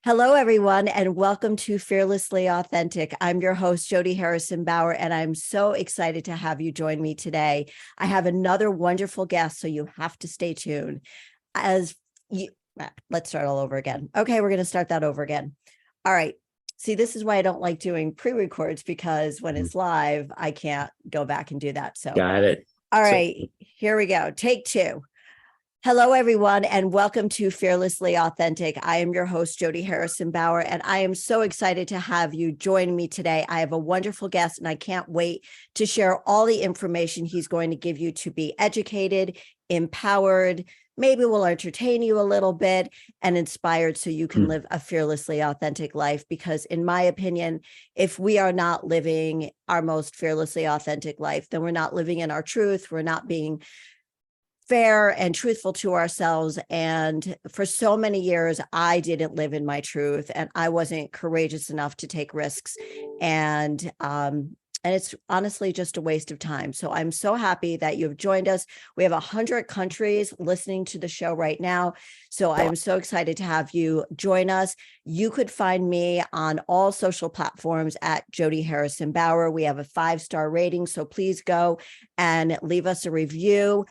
Hello, everyone, and welcome to Fearlessly Authentic. I'm your host, Jody Harrison Bauer, and I'm so excited to have you join me today. I have another wonderful guest, so you have to stay tuned. Let's start all over again. Okay, we're going to start that over again. All right. See, this is why I don't like doing pre-records, because when it's live, I can't go back and do that. So, got it. All right, here we go. Take two. Hello, everyone, and welcome to Fearlessly Authentic. I am your host, Jody Harrison Bauer, and I am so excited to have you join me today. I have a wonderful guest, and I can't wait to share all the information he's going to give you to be educated, empowered, maybe will entertain you a little bit, and inspired so you can live a fearlessly authentic life. Because in my opinion, if we are not living our most fearlessly authentic life, then we're not living in our truth. We're not being fair and truthful to ourselves. And for so many years, I didn't live in my truth, and I wasn't courageous enough to take risks. And it's honestly just a waste of time. So I'm so happy that you've joined us. We have 100 countries listening to the show right now. So I'm so excited to have you join us. You could find me on all social platforms at Jody Harrison Bauer. We have a 5-star rating. So please go and leave us a review.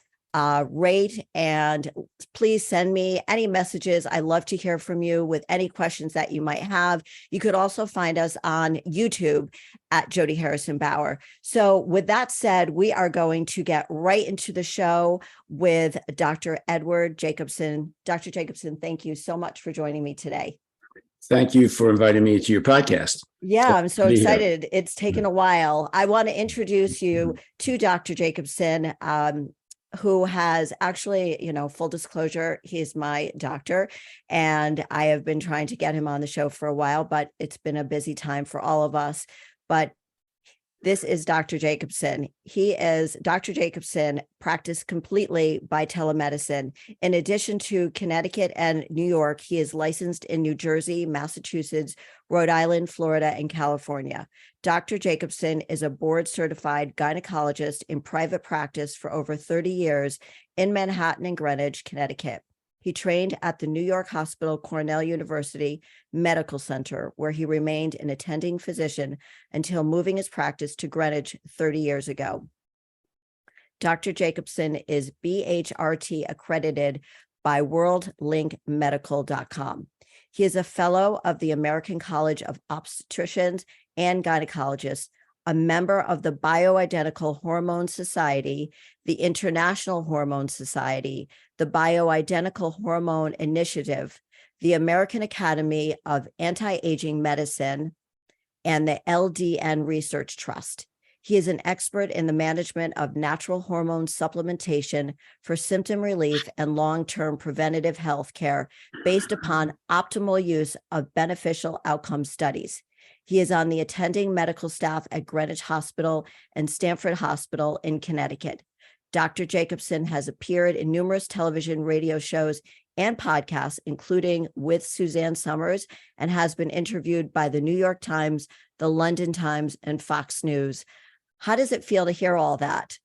Rate, and please send me any messages. I love to hear from you with any questions that you might have. You could also find us on YouTube at Jody Harrison Bauer. So with that said, we are going to get right into the show with Dr. Edward Jacobson. Dr. Jacobson, thank you so much for joining me today. Thank you for inviting me to your podcast. Yeah, I'm so excited. It's taken a while. I want to introduce you to Dr. Jacobson. Who has actually, full disclosure, he's my doctor, and I have been trying to get him on the show for a while, but it's been a busy time for all of us. But this is Dr. Jacobson. Dr. Jacobson practiced completely by telemedicine. In addition to Connecticut and New York, he is licensed in New Jersey, Massachusetts, Rhode Island, Florida, and California. Dr. Jacobson is a board-certified gynecologist in private practice for over 30 years in Manhattan and Greenwich, Connecticut. He trained at the New York Hospital Cornell University Medical Center, where he remained an attending physician until moving his practice to Greenwich 30 years ago. Dr. Jacobson is BHRT accredited by WorldLinkMedical.com. He is a fellow of the American College of Obstetricians and Gynecologists, a member of the Bioidentical Hormone Society, the International Hormone Society, the Bioidentical Hormone Initiative, the American Academy of Anti-Aging Medicine, and the LDN Research Trust. He is an expert in the management of natural hormone supplementation for symptom relief and long-term preventative health care based upon optimal use of beneficial outcome studies. He is on the attending medical staff at Greenwich Hospital and Stanford Hospital in Connecticut. Dr. Jacobson has appeared in numerous television, radio shows, and podcasts, including with Suzanne Summers, and has been interviewed by the New York Times, the London Times, and Fox News. How does it feel to hear all that?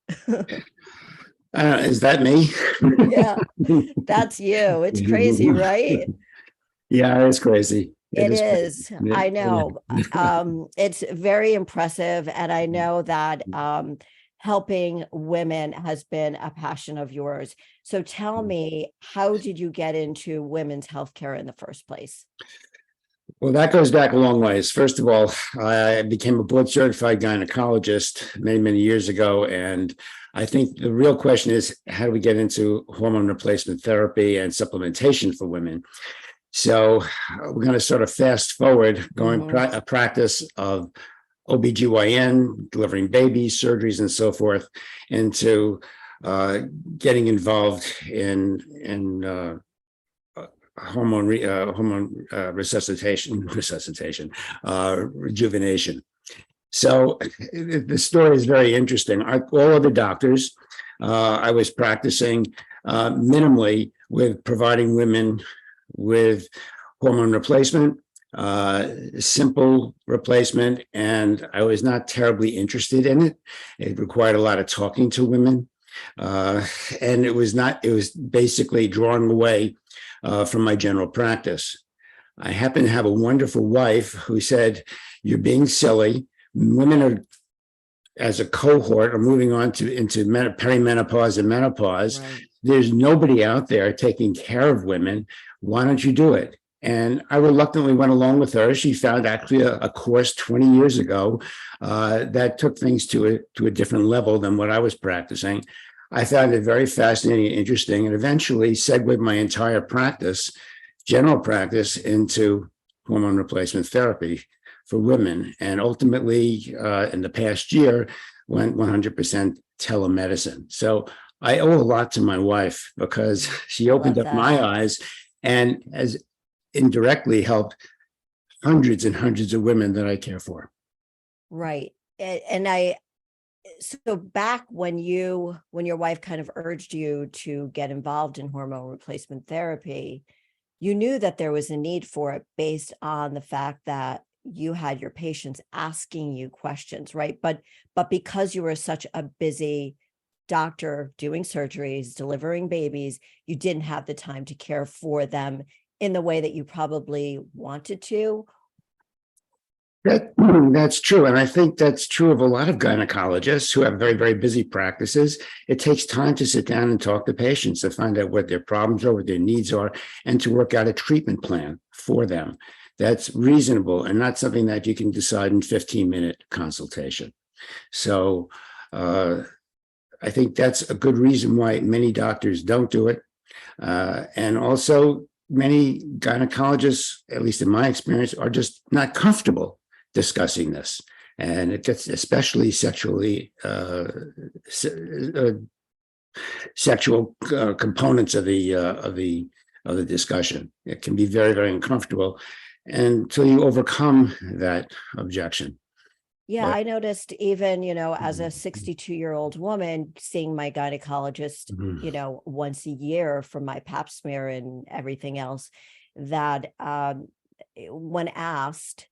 Is that me? Yeah, that's you. It's crazy, right? Yeah, it's crazy. It is. I know. It's very impressive. And I know that helping women has been a passion of yours. So tell me, how did you get into women's healthcare in the first place? Well, that goes back a long ways. First of all, I became a board-certified gynecologist many, many years ago. And I think the real question is, how do we get into hormone replacement therapy and supplementation for women? So we're going to sort of fast forward, going a practice of OBGYN, delivering babies, surgeries, and so forth, into getting involved in hormone resuscitation, rejuvenation. So the story is very interesting. All other doctors, I was practicing minimally with providing women with hormone replacement, simple replacement, and I was not terribly interested in it. It required a lot of talking to women, and it was basically drawing away from my general practice. I happen to have a wonderful wife who said, "You're being silly. Women are, as a cohort, are moving on to into perimenopause and menopause. Right. There's nobody out there taking care of women. Why don't you do it?" And I reluctantly went along with her. She found actually a course 20 years ago that took things to a different level than what I was practicing. I found it very fascinating and interesting, and eventually segued my entire practice, general practice, into hormone replacement therapy for women. And ultimately, in the past year, went 100% telemedicine. So I owe a lot to my wife because she I opened love up that. my eyes and has indirectly helped hundreds and hundreds of women that I care for. Right. And so back when your wife kind of urged you to get involved in hormone replacement therapy, you knew that there was a need for it based on the fact that you had your patients asking you questions, right? But because you were such a busy doctor doing surgeries, delivering babies, you didn't have the time to care for them in the way that you probably wanted to. That's true. And I think that's true of a lot of gynecologists who have very, very busy practices. It takes time to sit down and talk to patients to find out what their problems are, what their needs are, and to work out a treatment plan for them. That's reasonable and not something that you can decide in 15-minute consultation. So I think that's a good reason why many doctors don't do it. And also, many gynecologists, at least in my experience, are just not comfortable discussing this, and it gets especially sexual components of the discussion. It can be very, very uncomfortable until you overcome that objection. Yeah, But I noticed even, as a 62-year-old woman, seeing my gynecologist, once a year for my pap smear and everything else, that when asked,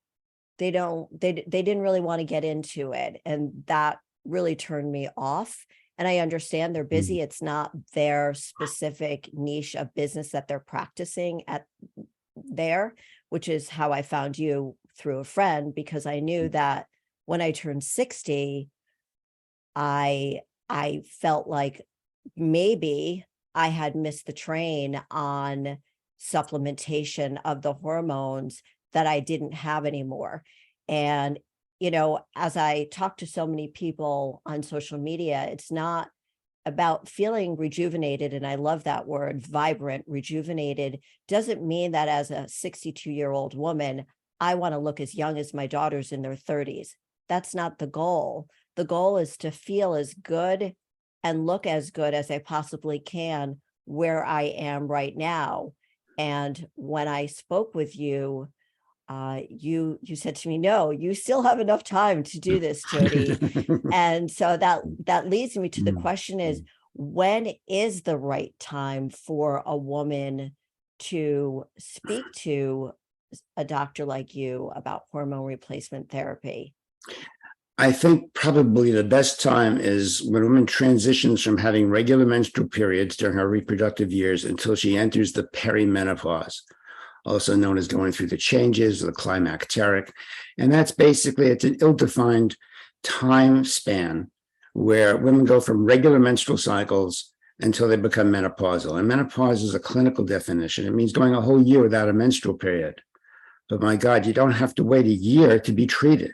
they didn't really want to get into it. And that really turned me off. And I understand they're busy. It's not their specific niche of business that they're practicing at there, which is how I found you through a friend, because I knew that when I turned 60, I felt like maybe I had missed the train on supplementation of the hormones that I didn't have anymore. And, as I talk to so many people on social media, it's not about feeling rejuvenated. And I love that word, vibrant, rejuvenated, doesn't mean that as a 62-year-old woman, I want to look as young as my daughters in their 30s. That's not the goal. The goal is to feel as good and look as good as I possibly can where I am right now. And when I spoke with you, you said to me, "No, you still have enough time to do this, Jody." And so that leads me to the question is, when is the right time for a woman to speak to a doctor like you about hormone replacement therapy? I think probably the best time is when a woman transitions from having regular menstrual periods during her reproductive years until she enters the perimenopause, also known as going through the changes, the climacteric. And that's basically, it's an ill-defined time span where women go from regular menstrual cycles until they become menopausal. And menopause is a clinical definition. It means going a whole year without a menstrual period. But my God, you don't have to wait a year to be treated.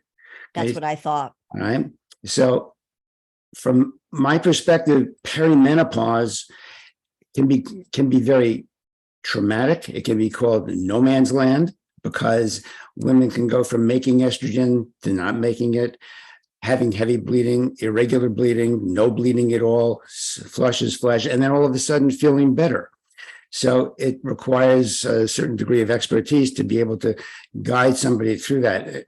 That's Okay? what I thought. All right. So from my perspective, perimenopause can be very traumatic. It can be called no man's land because women can go from making estrogen to not making it, having heavy bleeding, irregular bleeding, no bleeding at all, flush is flesh, and then all of a sudden feeling better. So it requires a certain degree of expertise to be able to guide somebody through that.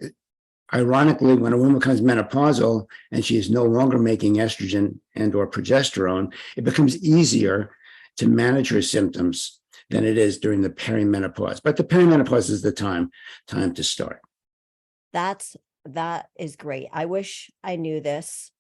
Ironically, when a woman becomes menopausal and she is no longer making estrogen and or progesterone, it becomes easier to manage her symptoms than it is during the perimenopause. But the perimenopause is the time to start. That is great. I wish I knew this.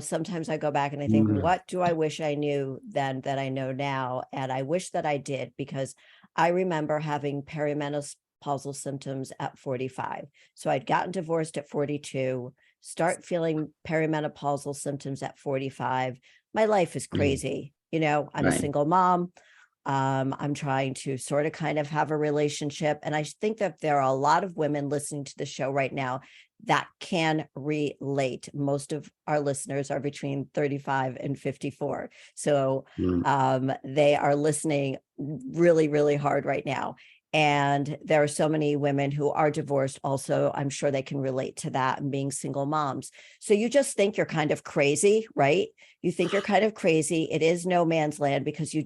Sometimes I go back and I think, Mhm. what do I wish I knew then that I know now? And I wish that I did, because I remember having perimenopause perimenopausal symptoms at 45. So I'd gotten divorced at 42, start feeling perimenopausal symptoms at 45. My life is crazy. You know, I'm a Right. single mom. I'm trying to sort of kind of have a relationship. And I think that there are a lot of women listening to the show right now that can relate. Most of our listeners are between 35 and 54. So Mm. they are listening really, really hard right now. And there are so many women who are divorced also. I'm sure they can relate to that and being single moms. So you just think you're kind of crazy, right? You think you're kind of crazy. It is no man's land because you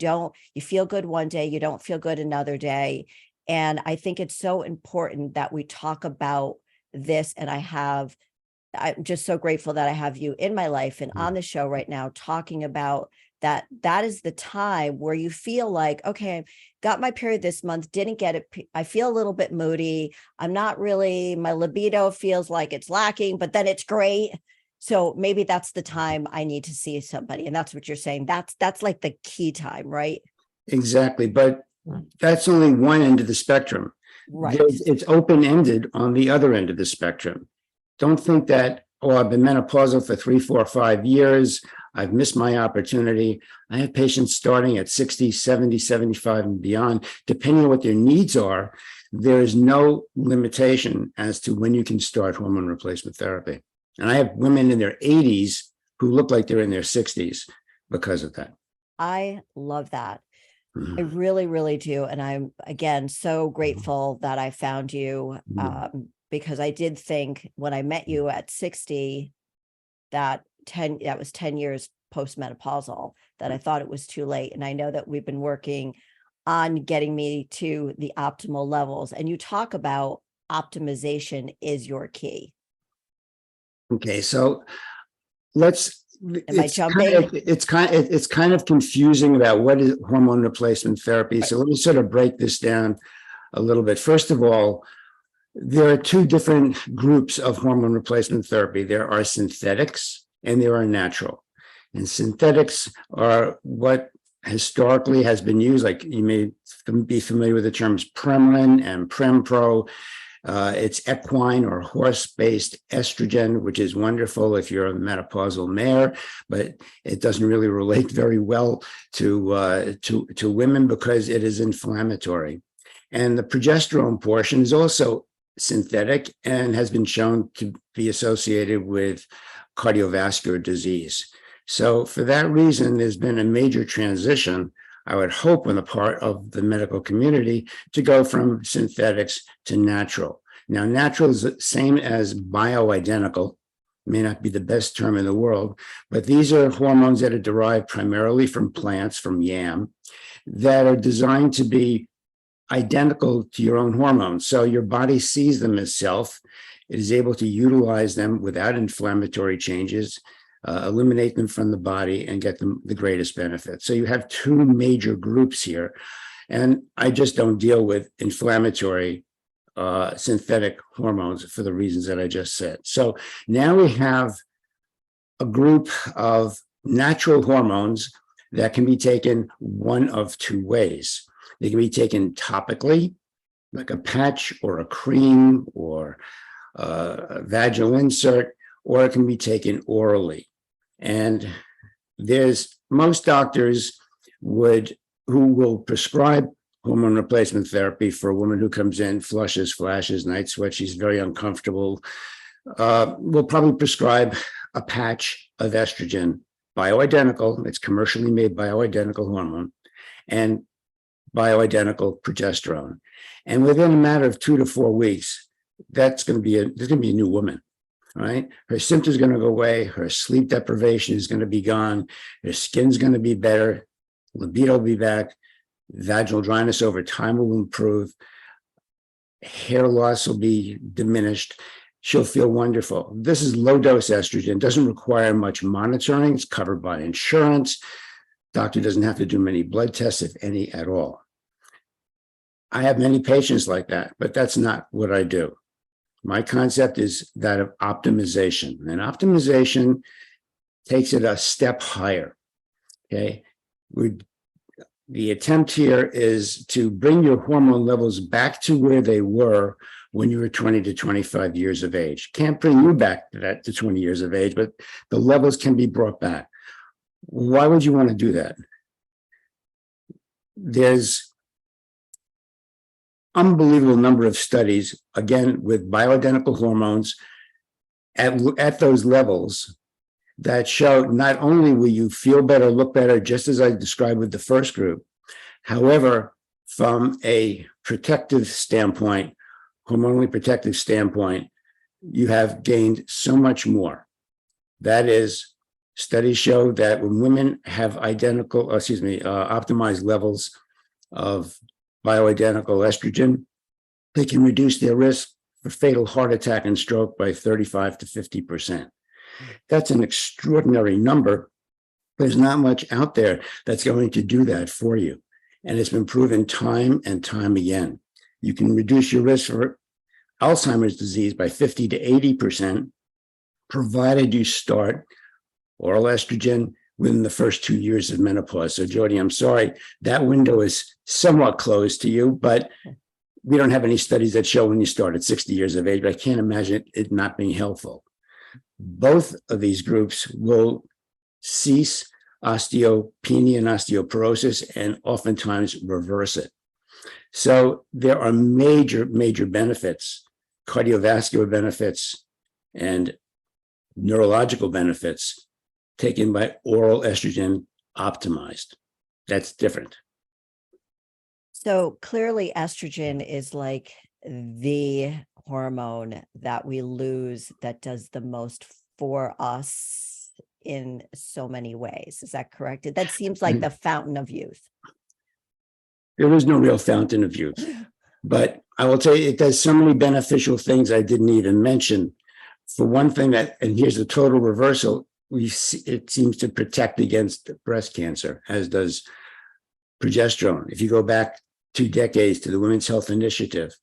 feel good one day, you don't feel good another day. And I think it's so important that we talk about this. And I'm just so grateful that I have you in my life and on the show right now, talking about that is the time where you feel like, okay, got my period this month, didn't get it. I feel a little bit moody. I'm not really, my libido feels like it's lacking, but then it's great. So maybe that's the time I need to see somebody. And that's what you're saying. That's like the key time, right? Exactly. But that's only one end of the spectrum. Right. It's open-ended on the other end of the spectrum. Don't think that, oh, I've been menopausal for 3, 4, 5 years. I've missed my opportunity. I have patients starting at 60, 70, 75 and beyond, depending on what their needs are. There is no limitation as to when you can start hormone replacement therapy. And I have women in their 80s who look like they're in their 60s because of that. I love that. I really, really do. And I'm, again, so grateful that I found you, because I did think when I met you at 60, that was 10 years postmenopausal, that I thought it was too late. And I know that we've been working on getting me to the optimal levels. And you talk about optimization is your key. Okay, so let's. Am I jumping? It's kind of confusing about what is hormone replacement therapy. So let me sort of break this down a little bit. First of all, there are two different groups of hormone replacement therapy. There are synthetics and there are natural. And synthetics are what historically has been used, like you may be familiar with the terms Premarin and Prempro. It's equine or horse-based estrogen, which is wonderful if you're a menopausal mare, but it doesn't really relate very well to women because it is inflammatory. And the progesterone portion is also synthetic and has been shown to be associated with cardiovascular disease. So for that reason, there's been a major transition, I would hope, on the part of the medical community to go from synthetics to natural. Now, natural is the same as bioidentical, may not be the best term in the world, but these are hormones that are derived primarily from plants, from yam, that are designed to be identical to your own hormones. So your body sees them as self. It is able to utilize them without inflammatory changes, eliminate them from the body and get them the greatest benefit. So you have two major groups here. And I just don't deal with inflammatory synthetic hormones for the reasons that I just said. So now we have a group of natural hormones that can be taken one of two ways. They can be taken topically, like a patch or a cream or a vaginal insert, or it can be taken orally. And there's most doctors who will prescribe hormone replacement therapy for a woman who comes in, flushes, flashes, night sweats, she's very uncomfortable, will probably prescribe a patch of estrogen, bioidentical, it's commercially made bioidentical hormone, and bioidentical progesterone. And within a matter of 2 to 4 weeks, there's going to be a new woman, right? Her symptoms are going to go away. Her sleep deprivation is going to be gone. Her skin's going to be better. Libido will be back. Vaginal dryness over time will improve. Hair loss will be diminished. She'll feel wonderful. This is low dose estrogen. Doesn't require much monitoring. It's covered by insurance. Doctor doesn't have to do many blood tests, if any at all. I have many patients like that, but that's not what I do. My concept is that of optimization, and optimization takes it a step higher. Okay, the attempt here is to bring your hormone levels back to where they were when you were 20 to 25 years of age. Can't bring you back to that to 20 years of age, but the levels can be brought back. Why would you want to do that? There's unbelievable number of studies, again, with bioidentical hormones at those levels that show not only will you feel better, look better, just as I described with the first group, however, from a protective standpoint, hormonally protective standpoint, you have gained so much more. That is, studies show that when women have optimized levels of bioidentical estrogen, they can reduce their risk for fatal heart attack and stroke by 35 to 50%. That's an extraordinary number. There's not much out there that's going to do that for you. And it's been proven time and time again. You can reduce your risk for Alzheimer's disease by 50 to 80%, provided you start oral estrogen within the first 2 years of menopause. So, Jody, I'm sorry, that window is somewhat closed to you, but we don't have any studies that show when you start at 60 years of age, but I can't imagine it not being helpful. Both of these groups will cease osteopenia and osteoporosis and oftentimes reverse it. So there are major, major benefits, cardiovascular benefits and neurological benefits taken by oral estrogen optimized. That's different. So clearly estrogen is like the hormone that we lose that does the most for us in so many ways. Is that correct? That seems like the fountain of youth. There is no real fountain of youth, but I will tell you, it does so many beneficial things I didn't even mention. For one thing, and here's the total reversal, it seems to protect against breast cancer, as does progesterone. If you go back 2 decades to the Women's Health Initiative,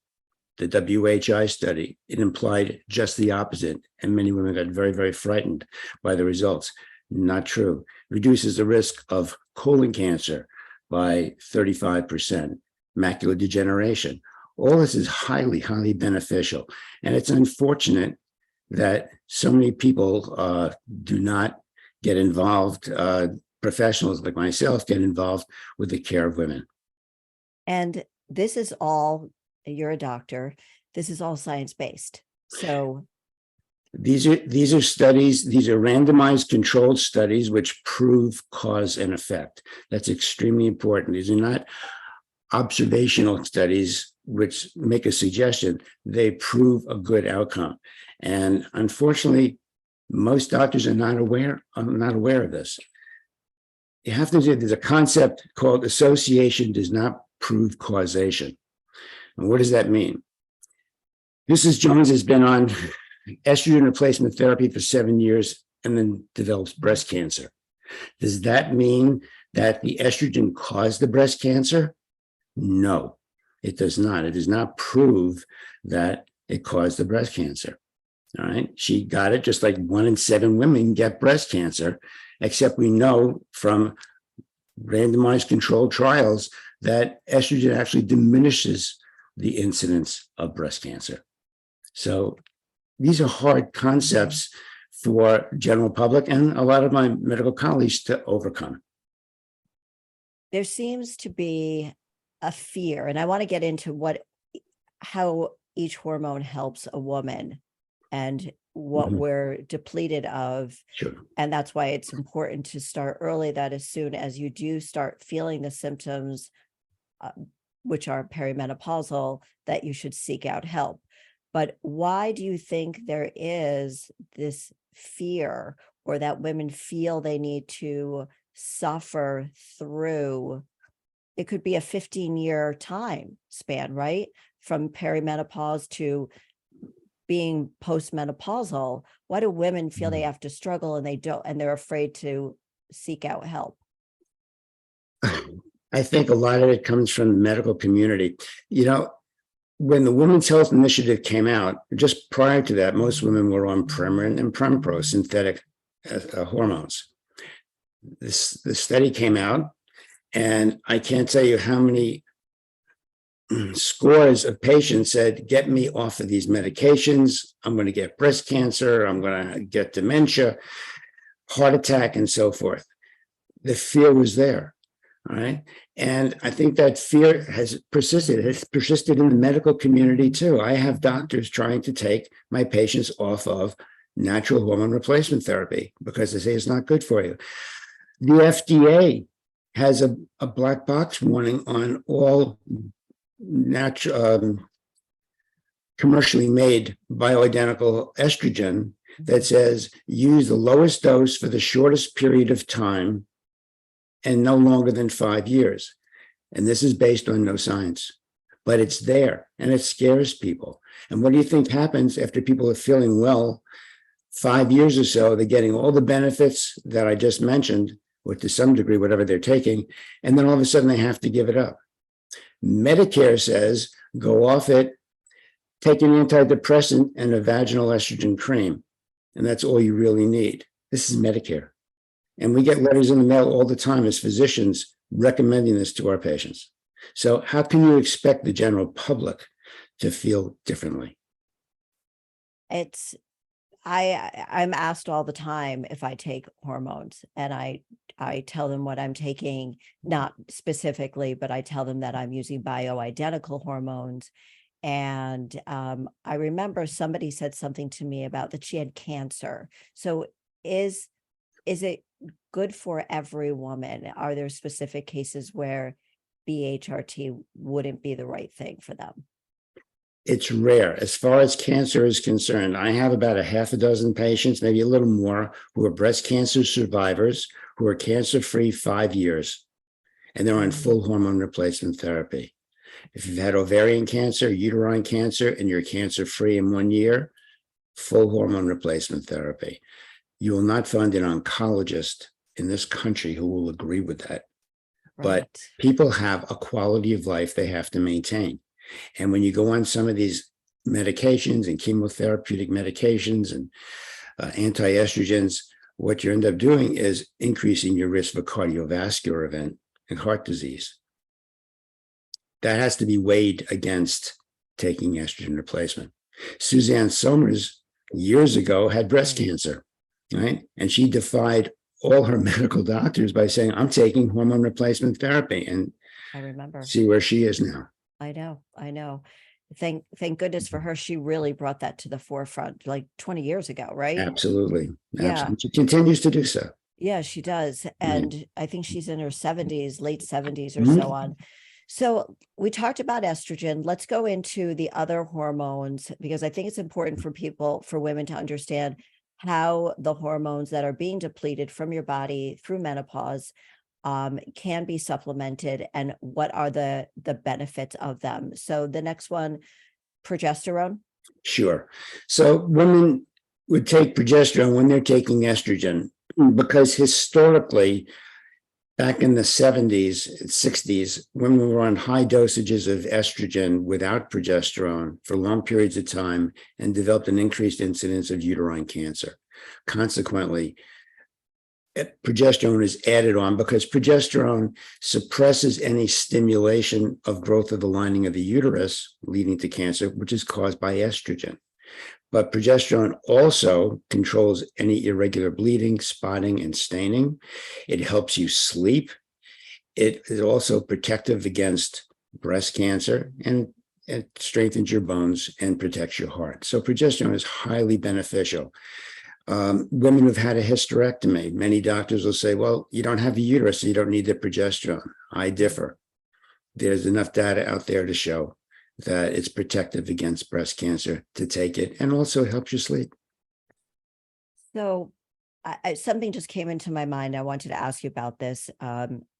the WHI study, it implied just the opposite, and many women got very, very frightened by the results. Not true. Reduces the risk of colon cancer by 35%, macular degeneration. All this is highly, highly beneficial. And it's unfortunate that so many people do not get involved, professionals like myself get involved with the care of women. And this is all, you're a doctor, this is all science-based. So these are studies, these are randomized controlled studies which prove cause and effect. That's extremely important. These are not observational studies which make a suggestion. They prove a good outcome. And unfortunately, most doctors are not aware of this. You have to do, there's a concept called association does not prove causation. And what does that mean? Mrs. Jones has been on estrogen replacement therapy for 7 years and then develops breast cancer. Does that mean that the estrogen caused the breast cancer? No, it does not. It does not prove that it caused the breast cancer. All right. She got it just like 1 in 7 women get breast cancer, except we know from randomized controlled trials that estrogen actually diminishes the incidence of breast cancer. So these are hard concepts for general public and a lot of my medical colleagues to overcome. there seems to be a fear, and I want to get into how each hormone helps a woman and what we're depleted of. Sure. And that's why it's important to start early, that as soon as you do start feeling the symptoms, which are perimenopausal, that you should seek out help. But why do you think there is this fear, or that women feel they need to suffer through? It could be a 15-year time span, right? From perimenopause to being postmenopausal. Why do women feel they have to struggle and they don't, and they're afraid to seek out help? I think a lot of it comes from the medical community. You know, when the Women's Health Initiative came out, just prior to that, most women were on Premarin and Prempro, synthetic hormones. This study came out, And I can't tell you how many scores of patients said, get me off of these medications. I'm going to get breast cancer. I'm going to get dementia, heart attack, and so forth. The fear was there. All right. And I think that fear has persisted. It's persisted in the medical community too. I have doctors trying to take my patients off of natural hormone replacement therapy because they say it's not good for you. The FDA has a black box warning on all natural, commercially made bioidentical estrogen that says use the lowest dose for the shortest period of time and no longer than 5 years. And this is based on no science, but it's there and it scares people. And what do you think happens after people are feeling well 5 years or so? They're getting all the benefits that I just mentioned, or to some degree, whatever they're taking. And then all of a sudden they have to give it up. Medicare says go off it, take an antidepressant and a vaginal estrogen cream. And that's all you really need. This is Medicare. And we get letters in the mail all the time as physicians recommending this to our patients. So how can you expect the general public to feel differently? I'm asked all the time if I take hormones, and I tell them what I'm taking, not specifically, but I tell them that I'm using bioidentical hormones. And I remember somebody said something to me about that she had cancer. So is it good for every woman? Are there specific cases where BHRT wouldn't be the right thing for them? It's rare. As far as cancer is concerned, I have about a half a dozen patients, maybe a little more, who are breast cancer survivors, who are cancer-free 5 years, and they're on full hormone replacement therapy. If you've had ovarian cancer, uterine cancer, and you're cancer-free in 1 year, full hormone replacement therapy. You will not find an oncologist in this country who will agree with that. But Right. people have a quality of life they have to maintain. And when you go on some of these medications and chemotherapeutic medications and anti-estrogens, what you end up doing is increasing your risk of a cardiovascular event and heart disease. That has to be weighed against taking estrogen replacement. Suzanne Somers years ago had breast cancer, right? And she defied all her medical doctors by saying, I'm taking hormone replacement therapy. And I remember. see where she is now. I know. Thank goodness for her. She really brought that to the forefront like 20 years ago, right? Absolutely. Yeah. Absolutely. She continues to do so. Yeah, she does. And I think she's in her 70s, late 70s or Mhm. so on. So we talked about estrogen. Let's go into the other hormones, because I think it's important for people, for women to understand how the hormones that are being depleted from your body through menopause can be supplemented, and what are the benefits of them. So the next one, progesterone. Sure. So women would take progesterone when they're taking estrogen because historically, back in the 70s, 60s, women were on high dosages of estrogen without progesterone for long periods of time and developed an increased incidence of uterine cancer. Consequently, progesterone is added on because progesterone suppresses any stimulation of growth of the lining of the uterus, leading to cancer, which is caused by estrogen. But progesterone also controls any irregular bleeding, spotting, and staining. It helps you sleep. It is also protective against breast cancer, and it strengthens your bones and protects your heart. So progesterone is highly beneficial. Women who've had a hysterectomy, many doctors will say, well, you don't have a uterus, so you don't need the progesterone. I differ. There's enough data out there to show that it's protective against breast cancer to take it, and also helps you sleep. So something just came into my mind. I wanted to ask you about this.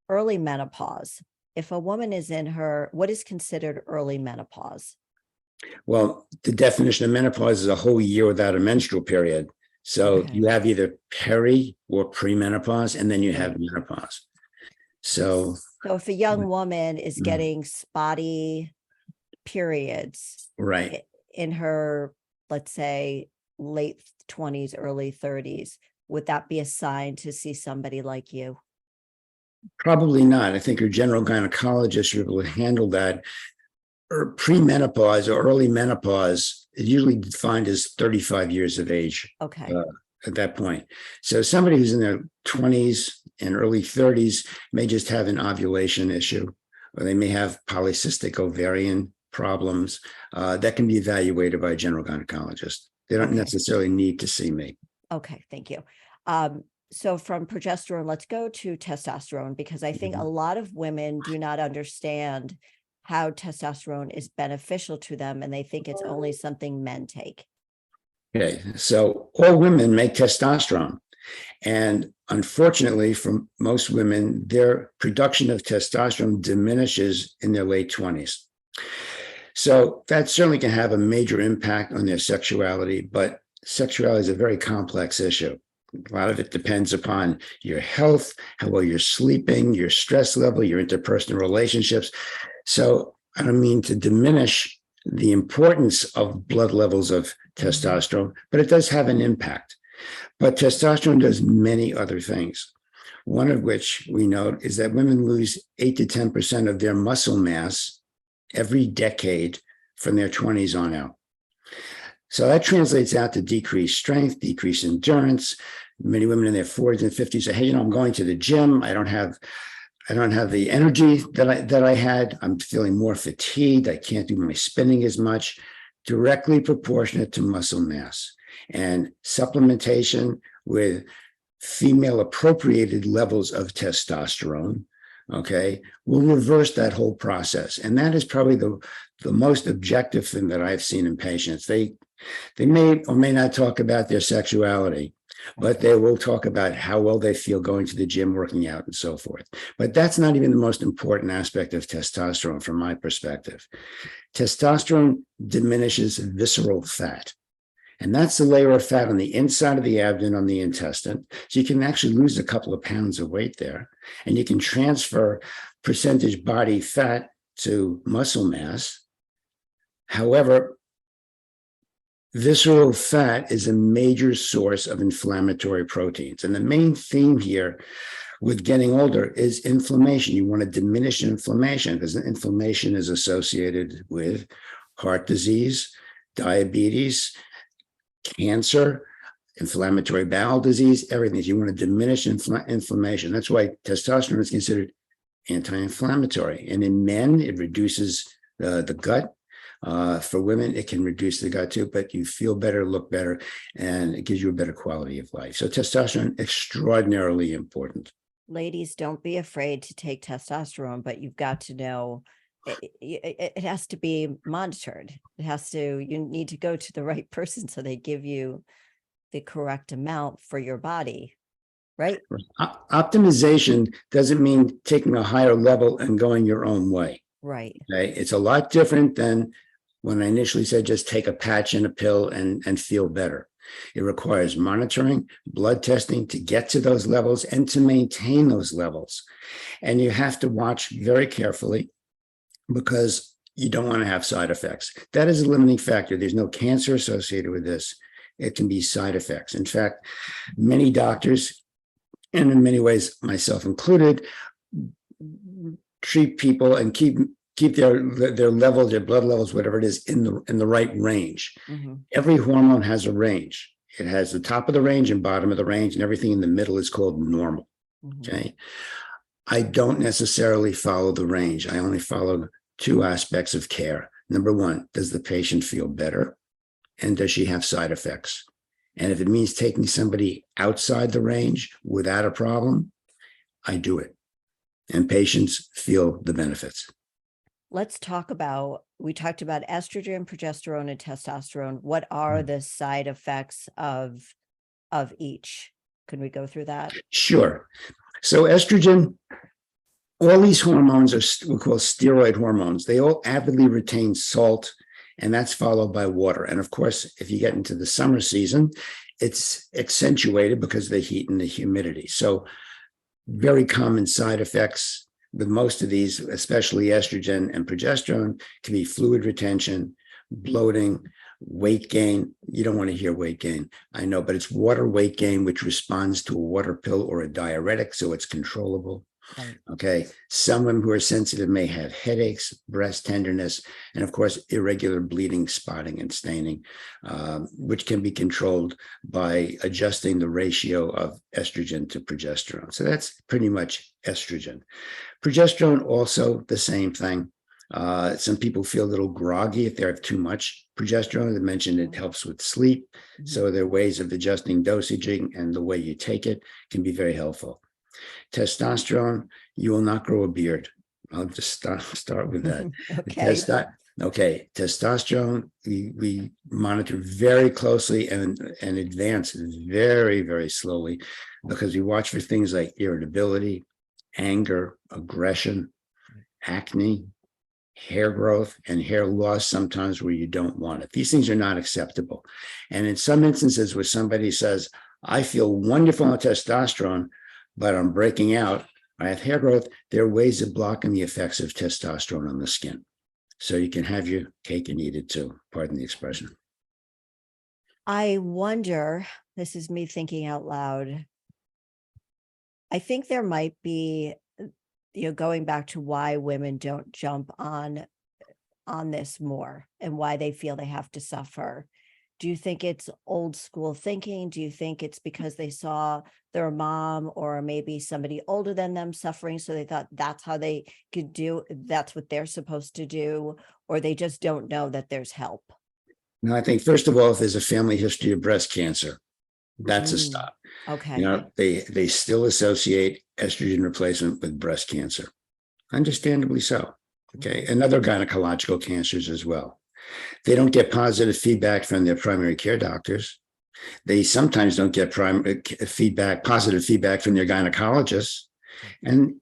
Early menopause. If a woman is in what is considered early menopause? Well, the definition of menopause is a whole year without a menstrual period. So Okay. you have either peri or premenopause, and then you have menopause. So if a young woman is getting spotty periods right. in her, let's say, late 20s, early 30s, would that be a sign to see somebody like you? Probably not. I think your general gynecologist will be able to handle that. Or premenopause or early menopause is usually defined as 35 years of age Okay. uh, at that point. So somebody who's in their 20s and early 30s may just have an ovulation issue, or they may have polycystic ovarian problems that can be evaluated by a general gynecologist. They don't Okay. necessarily need to see me. Okay, thank you. So from progesterone, let's go to testosterone, because I think a lot of women do not understand how testosterone is beneficial to them, and they think it's only something men take. Okay, so all women make testosterone. And unfortunately, for most women, their production of testosterone diminishes in their late 20s. So that certainly can have a major impact on their sexuality, but sexuality is a very complex issue. A lot of it depends upon your health, how well you're sleeping, your stress level, your interpersonal relationships. So I don't mean to diminish the importance of blood levels of testosterone, but it does have an impact. But testosterone does many other things. One of which we note is that women lose 8 to 10% of their muscle mass every decade from their 20s on out. So that translates out to decreased strength, decreased endurance. Many women in their 40s and 50s say, hey, I'm going to the gym. I don't have the energy that I had. I'm feeling more fatigued. I can't do my spinning as much, directly proportionate to muscle mass. And supplementation with female appropriated levels of testosterone, okay, will reverse that whole process. And that is probably the most objective thing that I've seen in patients. They may or may not talk about their sexuality, but they will talk about how well they feel going to the gym, working out, and so forth. But that's not even the most important aspect of testosterone from my perspective. Testosterone diminishes visceral fat. And that's the layer of fat on the inside of the abdomen, on the intestine. So you can actually lose a couple of pounds of weight there. And you can transfer percentage body fat to muscle mass. However, visceral fat is a major source of inflammatory proteins. And the main theme here with getting older is inflammation. You want to diminish inflammation because inflammation is associated with heart disease, diabetes, cancer, inflammatory bowel disease, everything. You want to diminish inflammation. That's why testosterone is considered anti-inflammatory. And in men, it reduces the gut. For women, it can reduce the gut too, but you feel better, look better, and it gives you a better quality of life. So testosterone, extraordinarily important. Ladies, don't be afraid to take testosterone, but you've got to know it has to be monitored. You need to go to the right person so they give you the correct amount for your body, right? Optimization doesn't mean taking a higher level and going your own way. Right. Okay. It's a lot different than when I initially said just take a patch and a pill and feel better. It requires monitoring, blood testing to get to those levels and to maintain those levels. And you have to watch very carefully because you don't want to have side effects. That is a limiting factor. There's no cancer associated with this. It can be side effects. In fact, many doctors, and in many ways myself included, treat people and keep their level, their blood levels, whatever it is, in the right range. Mm-hmm. Every hormone has a range. It has the top of the range and bottom of the range, and everything in the middle is called normal. Mm-hmm. Okay. I don't necessarily follow the range. I only follow two aspects of care. Number one, does the patient feel better? And does she have side effects? And if it means taking somebody outside the range without a problem, I do it. And patients feel the benefits. Let's talk about, we talked about estrogen, progesterone, and testosterone. What are the side effects of each? Can we go through that? Sure. So estrogen, all these hormones are we call steroid hormones. They all avidly retain salt, and that's followed by water. And of course, if you get into the summer season, it's accentuated because of the heat and the humidity. So very common side effects with most of these, especially estrogen and progesterone, can be fluid retention, bloating, weight gain. You don't want to hear weight gain, I know, but it's water weight gain, which responds to a water pill or a diuretic, so it's controllable. Right. Okay. Some women who are sensitive may have headaches, breast tenderness, and of course, irregular bleeding, spotting, and staining, which can be controlled by adjusting the ratio of estrogen to progesterone. So that's pretty much estrogen. Progesterone, also the same thing. Some people feel a little groggy if they have too much progesterone. I mentioned it helps with sleep. So there are ways of adjusting dosaging, and the way you take it can be very helpful. Testosterone, you will not grow a beard. I'll just start with that. Okay. Okay, testosterone, we monitor very closely and advance very, very slowly, because we watch for things like irritability, anger, aggression, acne, hair growth, and hair loss sometimes where you don't want it. These things are not acceptable. And in some instances where somebody says, I feel wonderful on testosterone, but I'm breaking out, I have hair growth, there are ways of blocking the effects of testosterone on the skin. So you can have your cake and eat it too, pardon the expression. I wonder, this is me thinking out loud. I think there might be, going back to why women don't jump on this more and why they feel they have to suffer. Do you think it's old school thinking? Do you think it's because they saw their mom or maybe somebody older than them suffering, so they thought that's how they could do, that's what they're supposed to do, or they just don't know that there's help? Now, I think, first of all, if there's a family history of breast cancer, that's a Mm, stop. okay. They still associate estrogen replacement with breast cancer, understandably so. Okay, and other gynecological cancers as well. They don't get positive feedback from their primary care doctors. They sometimes don't get positive feedback from their gynecologists. And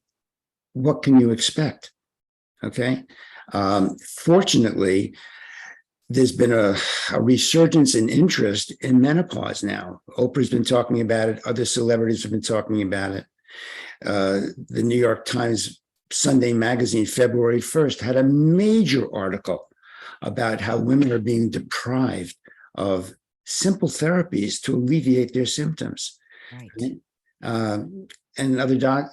what can you expect? Okay. Fortunately, there's been a resurgence in interest in menopause now. Oprah's been talking about it. Other celebrities have been talking about it. The New York Times Sunday magazine, February 1st, had a major article about how women are being deprived of simple therapies to alleviate their symptoms. Right. And other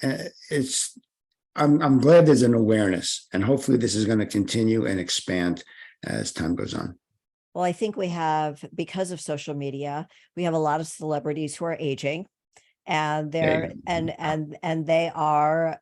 I'm glad there's an awareness, and hopefully this is going to continue and expand as time goes on. Well, I think we have, because of social media, we have a lot of celebrities who are aging, and they're and they are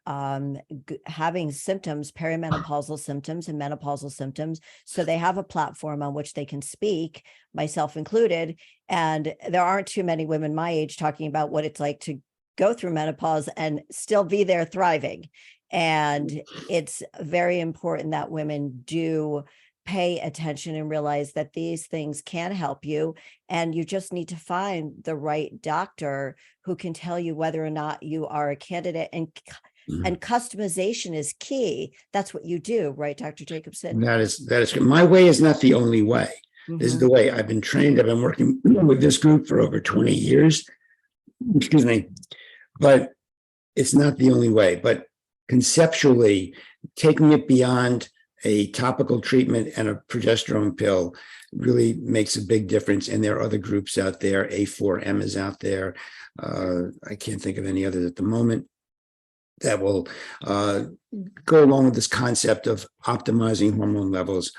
having symptoms, perimenopausal symptoms and menopausal symptoms. So they have a platform on which they can speak, myself included. And there aren't too many women my age talking about what it's like to go through menopause and still be there thriving. And it's very important that women do pay attention and realize that these things can help you, and you just need to find the right doctor who can tell you whether or not you are a candidate. And customization is key. That's what you do, right, Dr. Jacobson? That is my way is not the only way. This is the way I've been trained. I've been working with this group for over 20 years. Excuse me. But it's not the only way. But conceptually, taking it beyond a topical treatment and a progesterone pill really makes a big difference. And there are other groups out there. A4M is out there. I can't think of any others at the moment that will go along with this concept of optimizing hormone levels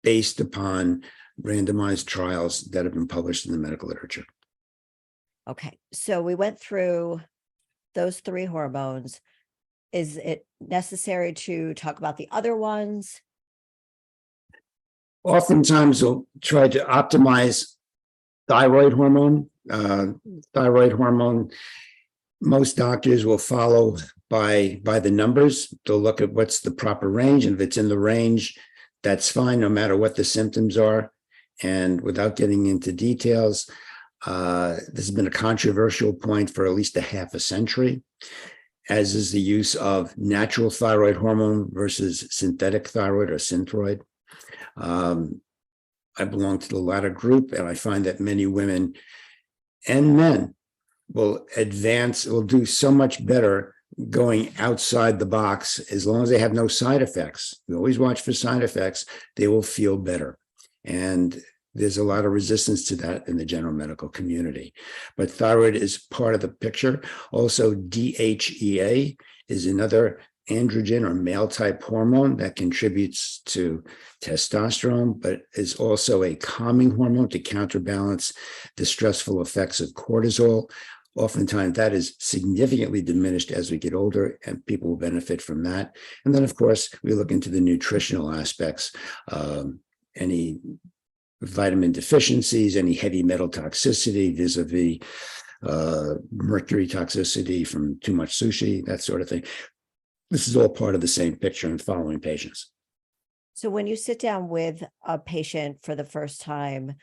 based upon randomized trials that have been published in the medical literature. Okay, so we went through those 3 hormones. Is it necessary to talk about the other ones? Oftentimes, we'll try to optimize thyroid hormone. Most doctors will follow by the numbers. They'll look at what's the proper range, and if it's in the range, that's fine, no matter what the symptoms are. And without getting into details, this has been a controversial point for at least a half a century, as is the use of natural thyroid hormone versus synthetic thyroid or synthroid. I belong to the latter group, and I find that many women and men will do so much better going outside the box. As long as they have no side effects, we always watch for side effects, they will feel better. And there's a lot of resistance to that in the general medical community. But thyroid is part of the picture. Also, DHEA is another androgen or male type hormone that contributes to testosterone, but is also a calming hormone to counterbalance the stressful effects of cortisol. Oftentimes that is significantly diminished as we get older, and people will benefit from that. And then, of course, we look into the nutritional aspects, any vitamin deficiencies, any heavy metal toxicity vis-a-vis mercury toxicity from too much sushi, that sort of thing. This is all part of the same picture in following patients. So when you sit down with a patient for the first time,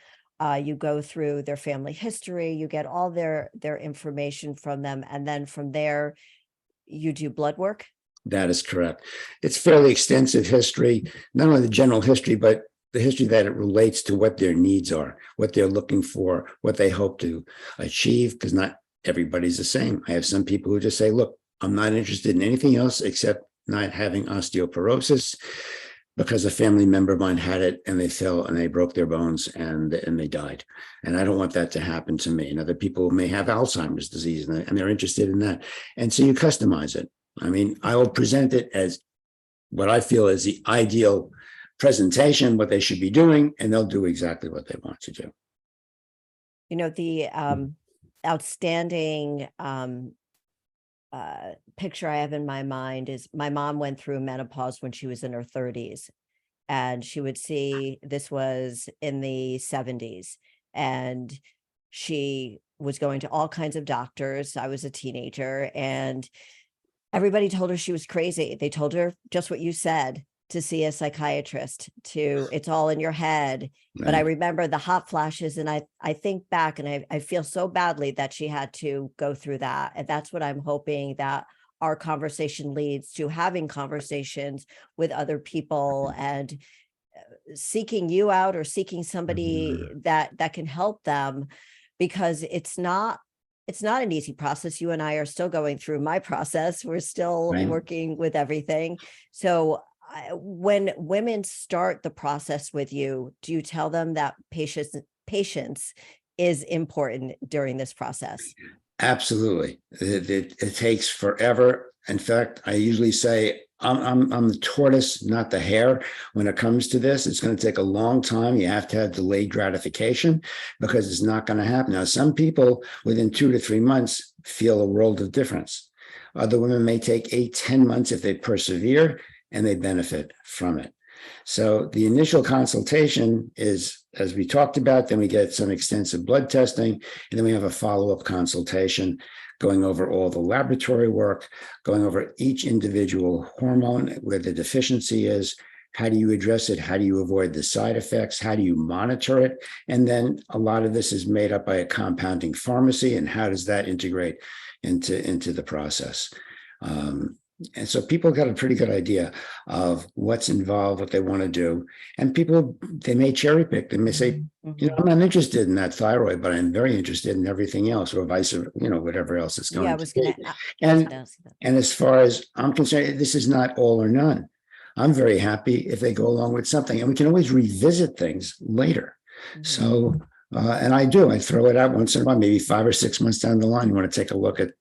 you go through their family history, you get all their information from them, and then from there, you do blood work? That is correct. It's fairly extensive history, not only the general history, but the history that it relates to what their needs are, what they're looking for, what they hope to achieve, because not everybody's the same. I have some people who just say, look, I'm not interested in anything else except not having osteoporosis, because a family member of mine had it and they fell and they broke their bones and they died. And I don't want that to happen to me. And other people may have Alzheimer's disease and they're interested in that. And so you customize it. I mean, I will present it as what I feel is the ideal presentation, what they should be doing, and they'll do exactly what they want to do. You know, the outstanding picture I have in my mind is my mom went through menopause when she was in her 30s, and she would see, this was in the 70s, and she was going to all kinds of doctors. I was a teenager, and everybody told her she was crazy. They told her just what you said, to see a psychiatrist, to it's all in your head. Right. But I remember the hot flashes, and I think back and I feel so badly that she had to go through that. And that's what I'm hoping that our conversation leads to, having conversations with other people and seeking you out or seeking somebody that can help them, because it's not an easy process. You and I are still going through my process. We're still Right. working with everything. So when women start the process with you, do you tell them that patience is important during this process? Absolutely. It takes forever. In fact, I usually say I'm the tortoise, not the hare. When it comes to this, it's going to take a long time. You have to have delayed gratification, because it's not going to happen. Now, some people within 2 to 3 months feel a world of difference. Other women may take 8-10 months if they persevere, and they benefit from it. So the initial consultation is, as we talked about, then we get some extensive blood testing, and then we have a follow-up consultation going over all the laboratory work, going over each individual hormone, where the deficiency is, how do you address it, how do you avoid the side effects, how do you monitor it, and then a lot of this is made up by a compounding pharmacy, and how does that integrate into the process. And so people got a pretty good idea of what's involved, what they want to do. And people, they may cherry pick. They may say, you know, I'm not interested in that thyroid, but I'm very interested in everything else, or vice versa, you know, whatever else it's going Yeah, I to was be. going to ask that. And as far as I'm concerned, this is not all or none. I'm very happy if they go along with something, and we can always revisit things later. So, and I do, I throw it out once in a while, maybe 5 or 6 months down the line. You want to take a look at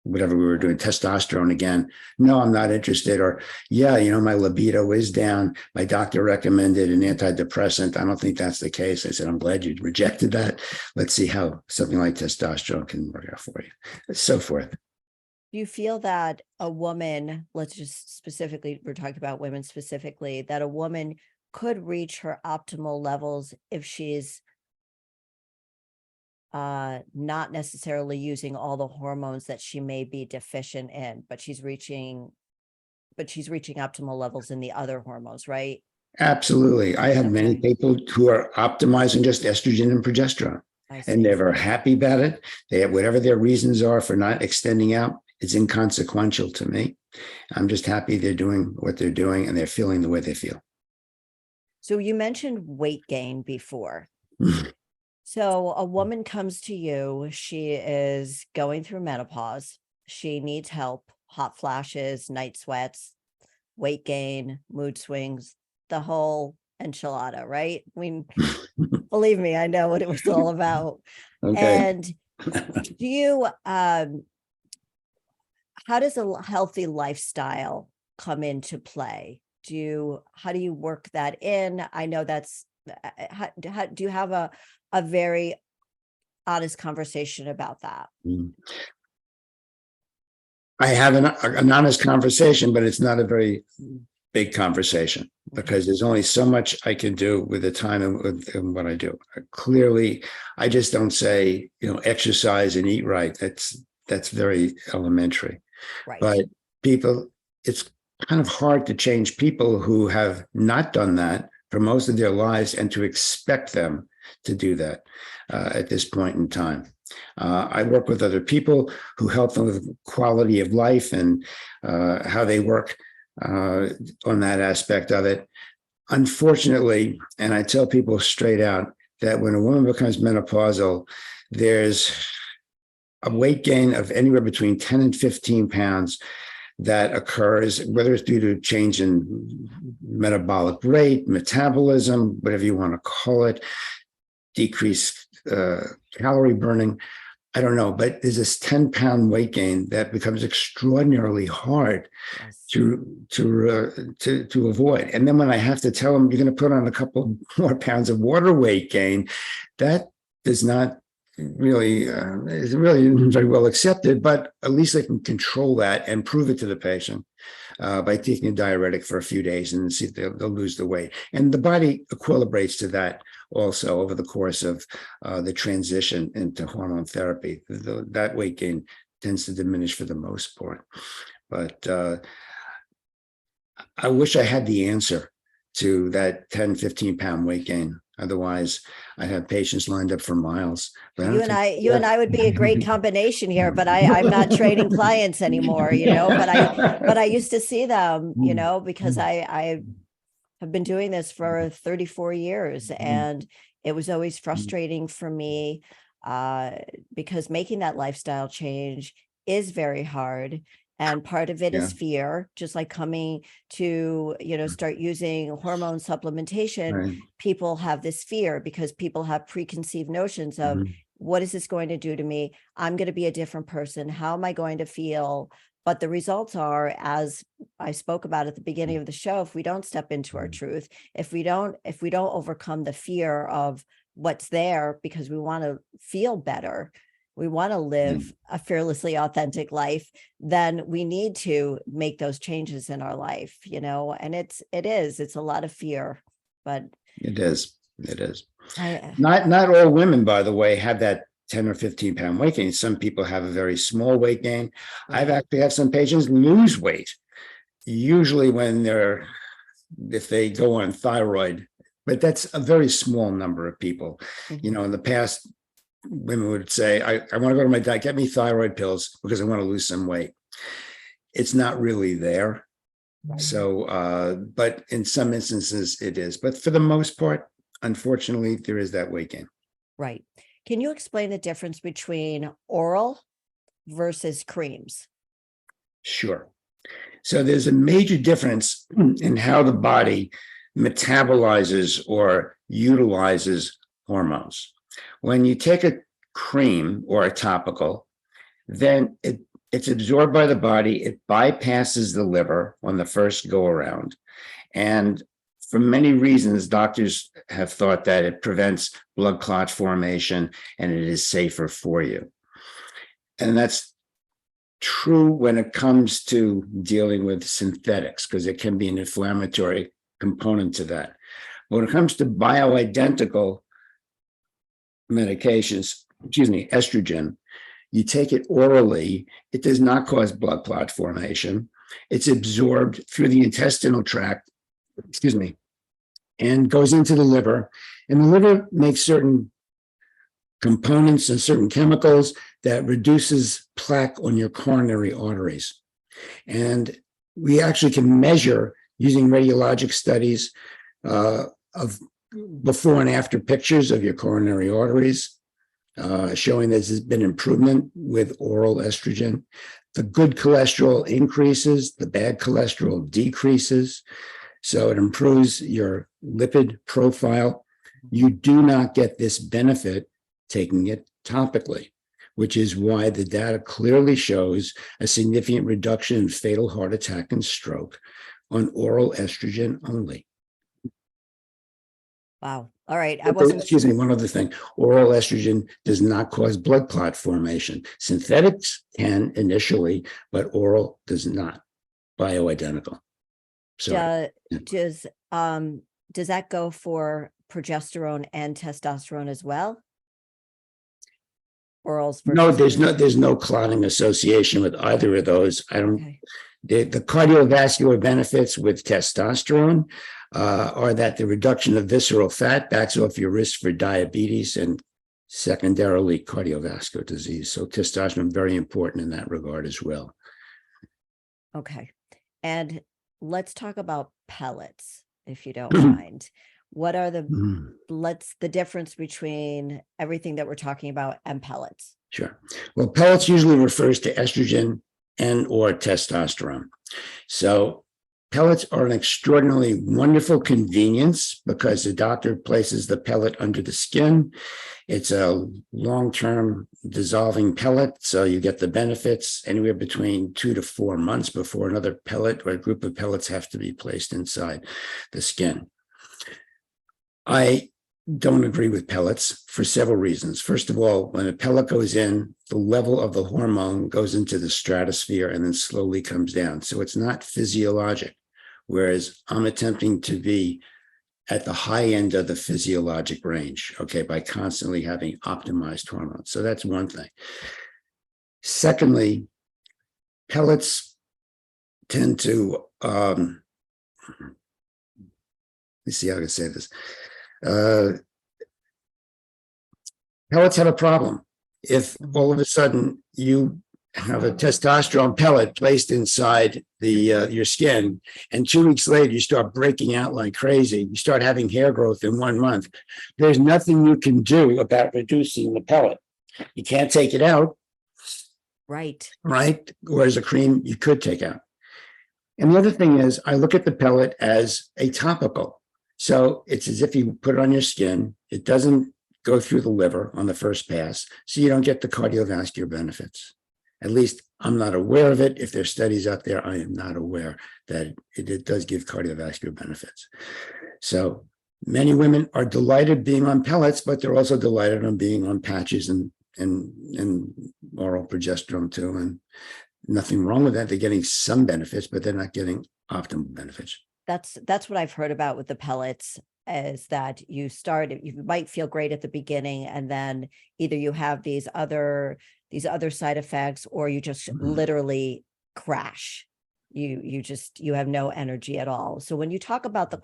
whatever we were doing, testosterone again. No, I'm not interested. Or, yeah, you know, my libido is down. My doctor recommended an antidepressant. I don't think that's the case. I said, I'm glad you rejected that. Let's see how something like testosterone can work out for you, and so forth. Do you feel that a woman, let's just specifically, we're talking about women specifically, that a woman could reach her optimal levels if she's not necessarily using all the hormones that she may be deficient in, but she's reaching optimal levels in the other hormones, right? Absolutely. I have many Okay. people who are optimizing just estrogen and progesterone, I and see. they're very happy about it. They have whatever their reasons are for not extending out. It's inconsequential to me. I'm just happy they're doing what they're doing and they're feeling the way they feel. So you mentioned weight gain before. So a woman comes to you, she is going through menopause. She needs help, hot flashes, night sweats, weight gain, mood swings, the whole enchilada, right? I mean, believe me, I know what it was all about. Okay. And do you, how does a healthy lifestyle come into play? How do you work that in? I know that's, do you have a very honest conversation about that? Mm. I have an honest conversation, but it's not a very big conversation because there's only so much I can do with the time and what I do. Clearly, I just don't say, exercise and eat right. That's very elementary. Right. But people, it's kind of hard to change people who have not done that for most of their lives and to expect them to do that at this point in time. I work with other people who help them with quality of life and how they work on that aspect of it. Unfortunately, and I tell people straight out that when a woman becomes menopausal, there's a weight gain of anywhere between 10 and 15 pounds that occurs, whether it's due to change in metabolic rate, metabolism, whatever you want to call it, decreased calorie burning. I don't know, but there's this 10-pound weight gain that becomes extraordinarily hard to avoid. And then when I have to tell them you're going to put on a couple more pounds of water weight gain, that does not really is really very well accepted, but at least they can control that and prove it to the patient by taking a diuretic for a few days and see if they'll lose the weight. And the body equilibrates to that also over the course of the transition into hormone therapy. That weight gain tends to diminish for the most part. But I wish I had the answer to that 10, 15-pound weight gain. Otherwise, I have patients lined up for miles. You and I would be a great combination here, but I'm not training clients anymore, but I used to see them, because I have been doing this for 34 years, and it was always frustrating for me because making that lifestyle change is very hard. And part of it is fear, just like coming to, start using hormone supplementation. Right. People have this fear because people have preconceived notions of what is this going to do to me? I'm going to be a different person. How am I going to feel? But the results are, as I spoke about at the beginning of the show, if we don't step into our truth, if we don't overcome the fear of what's there because we want to feel better, we want to live a fearlessly authentic life, then we need to make those changes in our life, and it's a lot of fear, but it is. Not all women, by the way, have that 10 or 15 pound weight gain. Some people have a very small weight gain. I've actually had some patients lose weight, usually if they go on thyroid, but that's a very small number of people. In the past, women would say, I want to go to my doctor, get me thyroid pills because I want to lose some weight. It's not really there. So, but in some instances it is. But for the most part, unfortunately, there is that weight gain. Right. Can you explain the difference between oral versus creams? Sure. So there's a major difference in how the body metabolizes or utilizes hormones. When you take a cream or a topical, then it's absorbed by the body. It bypasses the liver on the first go around. And for many reasons, doctors have thought that it prevents blood clot formation and it is safer for you. And that's true when it comes to dealing with synthetics, because it can be an inflammatory component to that. When it comes to bioidentical medications, estrogen, you take it orally, it does not cause blood clot formation. It's absorbed through the intestinal tract, and goes into the liver. And the liver makes certain components and certain chemicals that reduces plaque on your coronary arteries. And we actually can measure using radiologic studies of before and after pictures of your coronary arteries, showing that there's been improvement with oral estrogen. The good cholesterol increases, the bad cholesterol decreases. So it improves your lipid profile. You do not get this benefit taking it topically. which is why the data clearly shows a significant reduction in fatal heart attack and stroke on oral estrogen only. Wow. All right. I wasn't. Excuse me, one other thing. Oral estrogen does not cause blood clot formation. Synthetics can initially, but oral does not. Bioidentical. Sorry. Does that go for progesterone and testosterone as well? Orals No, versus there's no clotting association with either of those. I don't. okay. The cardiovascular benefits with testosterone are that the reduction of visceral fat backs off your risk for diabetes and secondarily cardiovascular disease. So testosterone very important in that regard as well. Okay. And let's talk about pellets, if you don't mind. What are the difference between everything that we're talking about and pellets? Sure. Well, pellets usually refers to estrogen and or testosterone. So pellets are an extraordinarily wonderful convenience because the doctor places the pellet under the skin. It's a long-term dissolving pellet, so you get the benefits anywhere between 2 to 4 months before another pellet or a group of pellets have to be placed inside the skin. I don't agree with pellets for several reasons. First of all, when a pellet goes in, the level of the hormone goes into the stratosphere and then slowly comes down. So it's not physiologic, whereas I'm attempting to be at the high end of the physiologic range, okay, by constantly having optimized hormones. So that's one thing. Secondly, pellets tend to, let's see how I can say this. Pellets have a problem. If all of a sudden you have a testosterone pellet placed inside the your skin, and 2 weeks later you start breaking out like crazy, you start having hair growth in 1 month, there's nothing you can do about reducing the pellet. You can't take it out. Right. Whereas a cream you could take out. And the other thing is, I look at the pellet as a topical. So it's as if you put it on your skin. It doesn't go through the liver on the first pass, so you don't get the cardiovascular benefits. At least I'm not aware of it. If there's studies out there, I am not aware that it does give cardiovascular benefits. So many women are delighted being on pellets, but they're also delighted on being on patches and oral progesterone too. And nothing wrong with that. They're getting some benefits, but they're not getting optimal benefits. That's what I've heard about with the pellets, is that you might feel great at the beginning, and then either you have these other side effects, or you just literally crash. You have no energy at all. So when you talk about the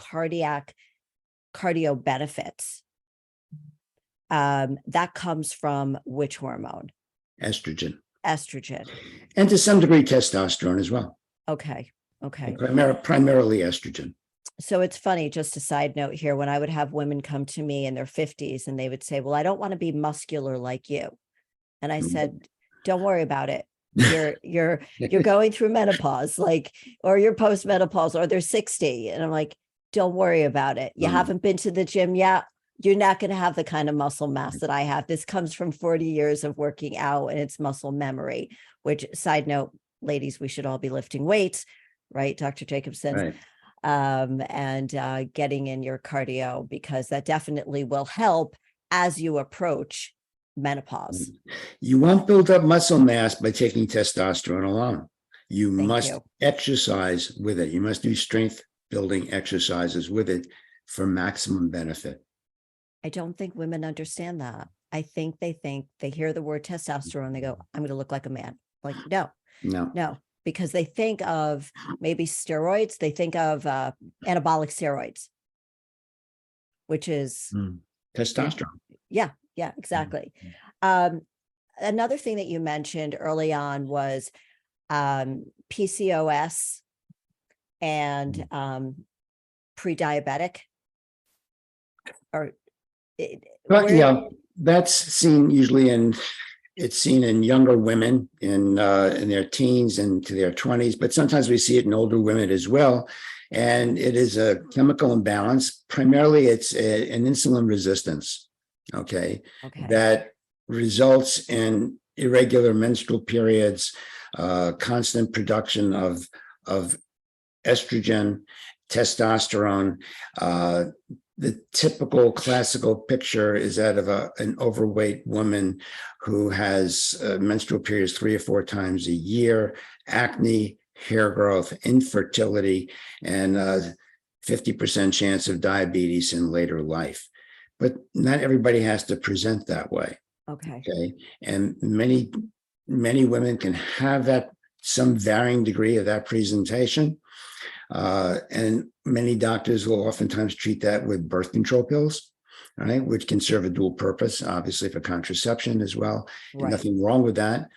cardio benefits, that comes from which hormone? Estrogen. And to some degree testosterone as well. Okay. Primarily estrogen. So it's funny, just a side note here, when I would have women come to me in their 50s and they would say, well, I don't want to be muscular like you. And I said, don't worry about it. You're going through menopause, or you're postmenopause, or they're 60. And I'm like, don't worry about it. You haven't been to the gym yet. You're not going to have the kind of muscle mass that I have. This comes from 40 years of working out, and it's muscle memory, which, side note, ladies, we should all be lifting weights, right, Dr. Jacobson? Right. And getting in your cardio, because that definitely will help as you approach menopause. You won't build up muscle mass by taking testosterone alone. You Thank must you. exercise with it. You must do strength building exercises with it for maximum benefit. I don't think women understand that. I think they hear the word testosterone, they go, I'm going to look like a man. Like, no. Because they think of maybe steroids, they think of anabolic steroids, which is testosterone. Yeah, exactly. Another thing that you mentioned early on was PCOS and pre-diabetic. That's seen usually it's seen in younger women in their teens and to their 20s, but sometimes we see it in older women as well. And it is a chemical imbalance. Primarily, it's an insulin resistance, okay, that results in irregular menstrual periods, constant production of estrogen, testosterone. The typical classical picture is that of an overweight woman who has menstrual periods 3 or 4 times a year, acne, hair growth, infertility, and 50% chance of diabetes in later life. But not everybody has to present that way. Okay. And many women can have that, some varying degree of that presentation. And many doctors will oftentimes treat that with birth control pills, right, which can serve a dual purpose, obviously for contraception as well. Right. And nothing wrong with that.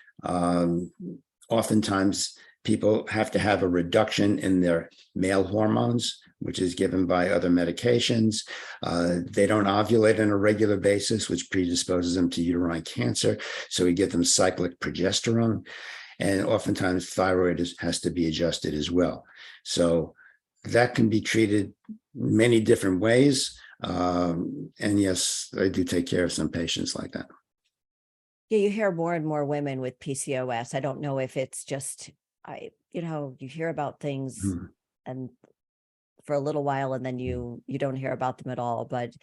Oftentimes people have to have a reduction in their male hormones, which is given by other medications. They don't ovulate on a regular basis, which predisposes them to uterine cancer. So we give them cyclic progesterone. And oftentimes thyroid has to be adjusted as well. So that can be treated many different ways. And yes, I do take care of some patients like that. Yeah, you hear more and more women with PCOS. I don't know if it's just, you hear about things and for a little while and then you don't hear about them at all. But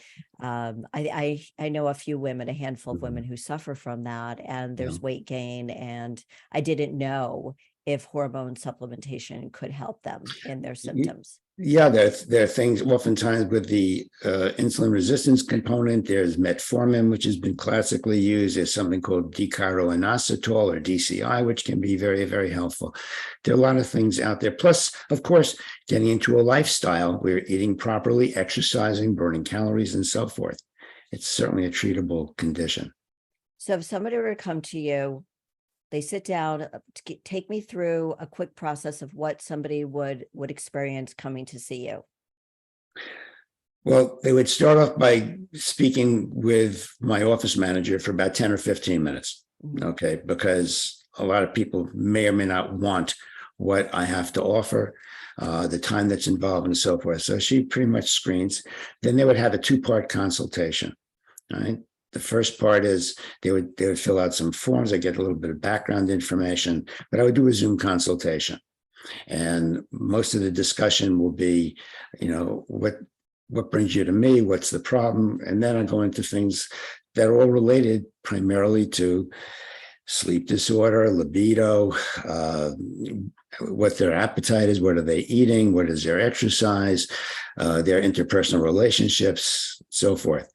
I know a few women, a handful of women who suffer from that, and there's weight gain. And I didn't know if hormone supplementation could help them in their symptoms. Yeah, there are things oftentimes with the insulin resistance component. There's metformin, which has been classically used. There's something called D-chiroinositol or DCI, which can be very, very helpful. There are a lot of things out there. Plus, of course, getting into a lifestyle where eating properly, exercising, burning calories, and so forth. It's certainly a treatable condition. So if somebody were to come to you, they sit down, take me through a quick process of what somebody would experience coming to see you. Well, they would start off by speaking with my office manager for about 10 or 15 minutes. Okay. Because a lot of people may or may not want what I have to offer, the time that's involved and so forth. So she pretty much screens. Then they would have a 2-part consultation. All right. The first part is they would fill out some forms. I get a little bit of background information, but I would do a Zoom consultation. And most of the discussion will be, what brings you to me? What's the problem? And then I go into things that are all related primarily to sleep disorder, libido, what their appetite is, what are they eating, what is their exercise, their interpersonal relationships, so forth.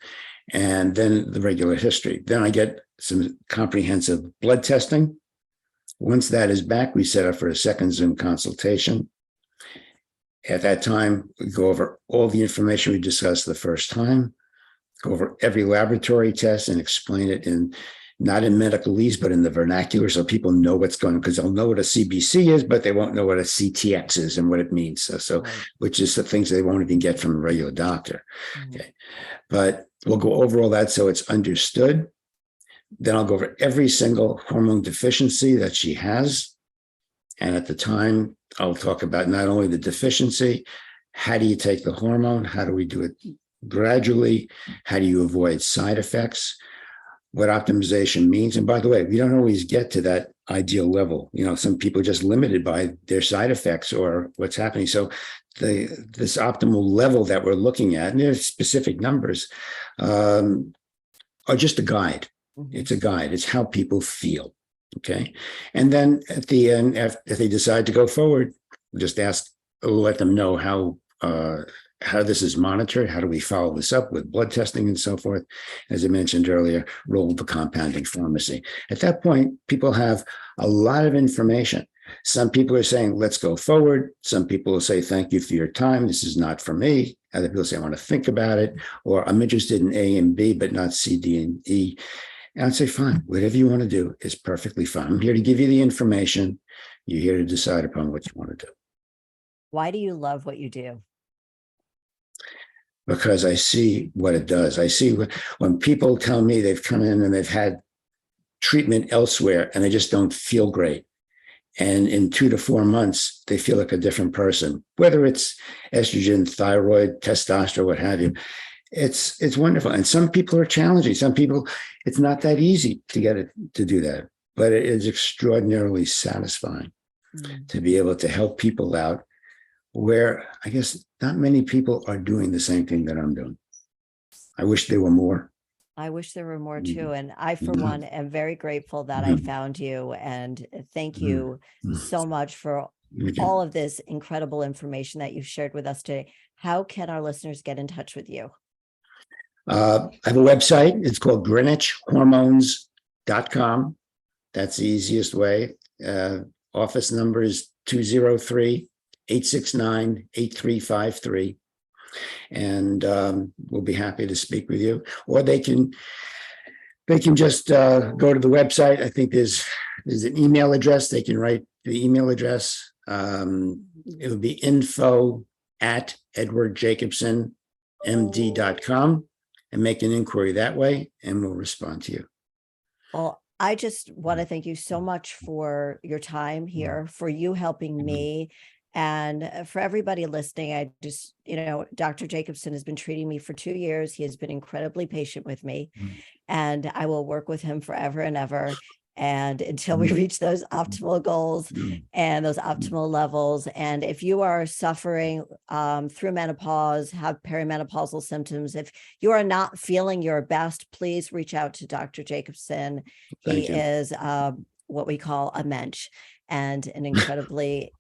And then the regular history. Then I get some comprehensive blood testing. Once that is back, we set up for a second Zoom consultation. At that time, we go over all the information we discussed the first time, go over every laboratory test and explain it not in medicalese, but in the vernacular, so people know what's going on, because they'll know what a CBC is, but they won't know what a CTX is and what it means. So right. Which is the things they won't even get from a regular doctor. Okay. But we'll go over all that so it's understood. Then I'll go over every single hormone deficiency that she has. And at the time, I'll talk about not only the deficiency, how do you take the hormone? How do we do it gradually? How do you avoid side effects? What optimization means. And by the way, we don't always get to that ideal level. Some people are just limited by their side effects or what's happening. So this optimal level that we're looking at, and there's specific numbers, are just a guide. It's a guide. It's how people feel. Okay. And then at the end, if they decide to go forward, just let them know how this is monitored. How do we follow this up with blood testing and so forth? As I mentioned earlier, role of the compounding pharmacy. At that point, people have a lot of information. Some people are saying, let's go forward. Some people will say, thank you for your time. This is not for me. Other people say, I want to think about it, or I'm interested in A and B, but not C, D, and E. And I'd say, fine, whatever you want to do is perfectly fine. I'm here to give you the information. You're here to decide upon what you want to do. Why do you love what you do? Because I see what it does. I see when people tell me they've come in and they've had treatment elsewhere and they just don't feel great. And in 2 to 4 months, they feel like a different person, whether it's estrogen, thyroid, testosterone, what have you. It's wonderful. And some people are challenging. Some people, it's not that easy to get it to do that. but it is extraordinarily satisfying to be able to help people out where I guess not many people are doing the same thing that I'm doing. I wish there were more. I wish there were more Mhm. too. And I, for Mhm. one, am very grateful that I Mhm. found you. And thank Mhm. you Mhm. so much for Okay. all of this incredible information that you've shared with us today. How can our listeners get in touch with you? I have a website. It's called GreenwichHormones.com. That's the easiest way. Office number is 203-869-8353. And we'll be happy to speak with you. Or they can just go to the website. I think there's an email address. They can write the email address. It would be info@edwardjacobsonmd.com and make an inquiry that way, and we'll respond to you. Well, I just want to thank you so much for your time here, for you helping me, and for everybody listening. I just, Dr. Jacobson has been treating me for 2 years. He has been incredibly patient with me, and I will work with him forever and ever. And until we reach those optimal goals and those optimal levels. And if you are suffering through menopause, have perimenopausal symptoms, if you are not feeling your best, please reach out to Dr. Jacobson. He Thank you. is what we call a mensch and an incredibly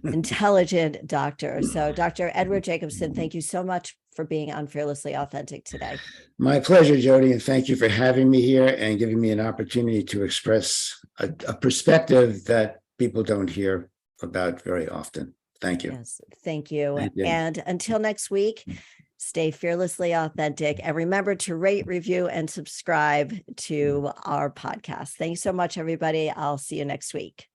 intelligent doctor. So Dr. Edward Jacobson, thank you so much for being on Fearlessly Authentic today. My pleasure, Jody, and thank you for having me here and giving me an opportunity to express a perspective that people don't hear about very often. Thank you. Yes, thank you. Thank you. And until next week, stay fearlessly authentic and remember to rate, review, and subscribe to our podcast. Thanks so much, everybody. I'll see you next week.